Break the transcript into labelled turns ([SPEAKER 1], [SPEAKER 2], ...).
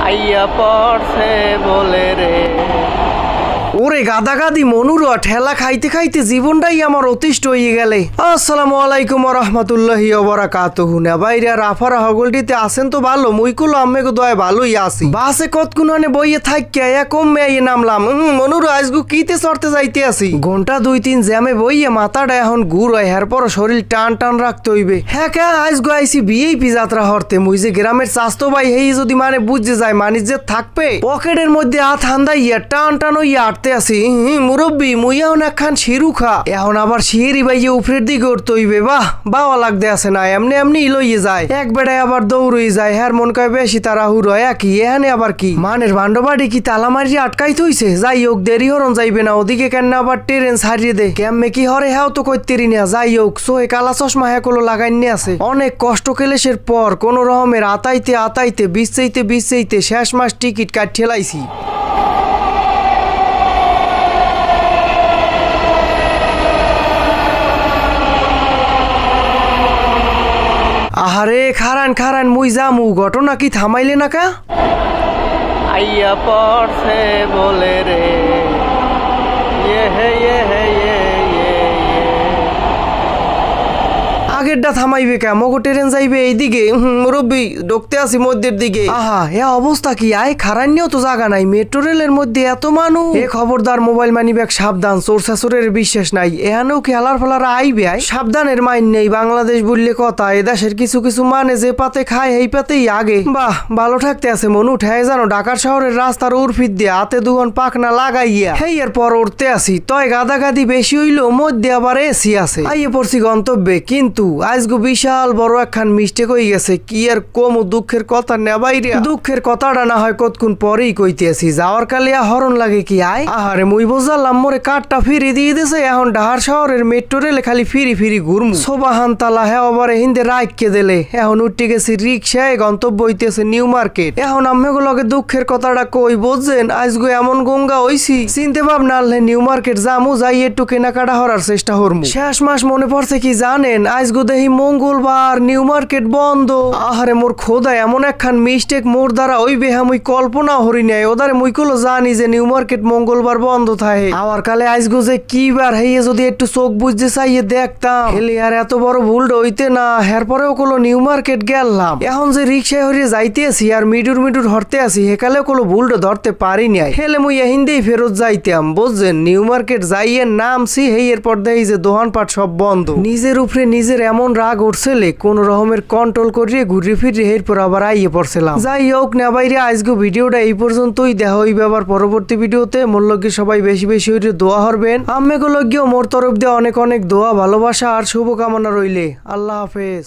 [SPEAKER 1] আইয়া পড়ছে বলে রে।
[SPEAKER 2] ওরে গাদা গাদি মনুরা ঠেলা খাইতে খাইতে জীবনটাই আমার অতিষ্ঠ হয়ে গেলে। আসসালামু আলাইকুম রাহমাতুল্লাহি ওয়া বারাকাতুহু। না বাইরে রাফারা হগলটিতে আছেন তো ভালো, মুইকুলো আম্মেগো দয় ভালোই আছি। বাসে কতক্ষণে বইয়ে থাইকে কমে আইয়ে নামলাম। মনুরা আজগু কিতে চড়তে যাইতে আছি। ঘন্টা 2-3 জ্যামে বইয়ে মাথাটা এখন গুড় হয়, এরপর শরীর টান টান রাখতে হইবে। হ্যাঁ কে আজগু আইছি ভিআইপি যাত্রা হরতে। মুই যে গ্রামের চাস্তো ভাই হেই যদি মানে বুঝে যায় মানিজ যে থাকবে পকেটের মধ্যে হাত হান্দাইয়া টান টান হইয়া আছি। মুরব্বী মুইয়া একখান শিরু খা, এখন আবার শিয়েরি বাইয়ে উপরের দিকে উঠতে হইবে। বাহ বাওয়া লাগতে আছে না, এমনি এমনি লইয়ে যায় এক বেড়ায় আবার দৌড়ই যায়। হ্যার মন কয় বেশি তারা হুর হয় কি এখানে আবার কি মানের ভান্ডবাড়ি কি তালা মারিয়ে আটকাই থইছে। যাই হোক দেরি হরণ যাইবে না, ওদিকে কেন আবার ট্রেন ছাড়িয়ে দে কেমনে কি হরে হ্যাও তো কইতেরি না। যাই হোক সোহে কালা চশমা হ্যাকলো লাগাইনি আছে। অনেক কষ্ট কেলেসের পর কোন রকমের আতাইতে আতাইতে বিছাইতে শেষ মাস টিকিট কাটিয়ে লাইছি। আহারে খারান খারান মুই যামু, ঘটনা কি থামাইলে না কা?
[SPEAKER 1] আইয়া পড়ছে বলে রে।
[SPEAKER 2] আগেরটা থামাইবে কে? মগো ট্রেন যাইবে এইদিকে। মুরব্বী ঢুকতে আসি মধ্যের দিকে। আহা এ অবস্থা কি? আয় খারান্যও তো জায়গা নাই, মেট্রো রেলের মধ্যে এত মানুষ। এ খবরদার মোবাইল মানি ব্যাগ সাবধান, চোর শাশুরের বিশ্বাস নাই। এখানেও খেলার ফেলারা আইবে আয়, সাবধানের মাইন নেই। বাংলাদেশ বললে কথা, এদেশের কিছু কিছু মানে যে পাতে খায় এই পাতেই আগে। বাহ ভালো থাকতে আছে মনু। ঠেয় জানো ঢাকার শহরের রাস্তার উর্ফিদ দিয়ে হাতে দুগন পাখনা লাগাইয়া হেই এরপর উঠতে আসি। তয় গাদা গাদি বেশি হইলো, মধ্যে আবার এসি আছে। আইয়ে পড়ছি গন্তব্যে, কিন্তু আজগো বিশাল বড় একখান মিস্টেক হয়ে গেছে। কি আর কম দুঃখের কথা নেবাইরে। দুঃখের কথাটা না হয় কতক্ষণ পরেই কইতেছি, যাওয়ার কালিয়া হরণ লাগে কি আয়। আহারে মুই বুঝলাম মোরে কাঠটা ফিরি দিয়ে দিছে। এখন ঢাকার শহরের মেট্রো রেলে খালি ফিরি ঘুরমু। সোবাহান তালা হ্যাঁ আবার হিন্দে রাইখকে দিলে। এখন উঠে গেছি রিক্সায়, গন্তব্য হইতেছে নিউ মার্কেট। এখন আম্মেগুলোকে দুঃখের কথাটা কই বুঝছেন। আজগো এমন গঙ্গা হইছি চিনতে ভাবনা আনলে নিউ মার্কেট যামু, যাই একটু কেনাকাটা হরার চেষ্টা করমু। শেষ মাস মনে পড়ছে কি জানেন, আজগো দেখি মঙ্গলবার নিউ মার্কেট বন্ধ। আহারে মোর খোদা এমন একখান মিস্টেক মোর দ্বারা হইবে হ্যাঁ মুই কল্পনা হরি নাই। ওদারে মুই কলো জানি যে নিউ মার্কেট মঙ্গলবার বন্ধ থাকে। আমার কালে আজগো যে কি বার হইয়ে যদি একটু চোখ বুঝতে চাইয়ে দেখতাম হেলে আর এত বড় ভুল হইতে না। হের পরেও কলো নিউ মার্কেট গেলাম। এখন যে রিক্সায় হরিয়ে যাইতে আছি আর মিডুর হরতে আছি, হেকালেও কলো ভুলটা ধরতে পারি নাই। হেলে মুই হিন্দেই ফেরত যাইতাম বুঝছেন। নিউ মার্কেট যাইয়ে নামছি, হেই এরপর দেখি যে দোকানপাট সব বন্ধ। নিজের উপরে নিজের এমন রাগ উঠছিলে, কোন রকমের কন্ট্রোল করিয়ে ঘুরে ফিরে এরপর আবার আইয়ে পড়ছিলাম। যাই হোক না বাইরে আজকে ভিডিওটা এই পর্যন্তই। দেখা হইবে আবার পরবর্তী ভিডিওতে। মোর লগে সবাই বেশি বেশি হইরে দোয়া হরবেন। আম্মেগুলো গিয়েও মোর তরফ দিয়ে অনেক অনেক দোয়া ভালোবাসা আর শুভকামনা রইলে। আল্লাহ হাফেজ।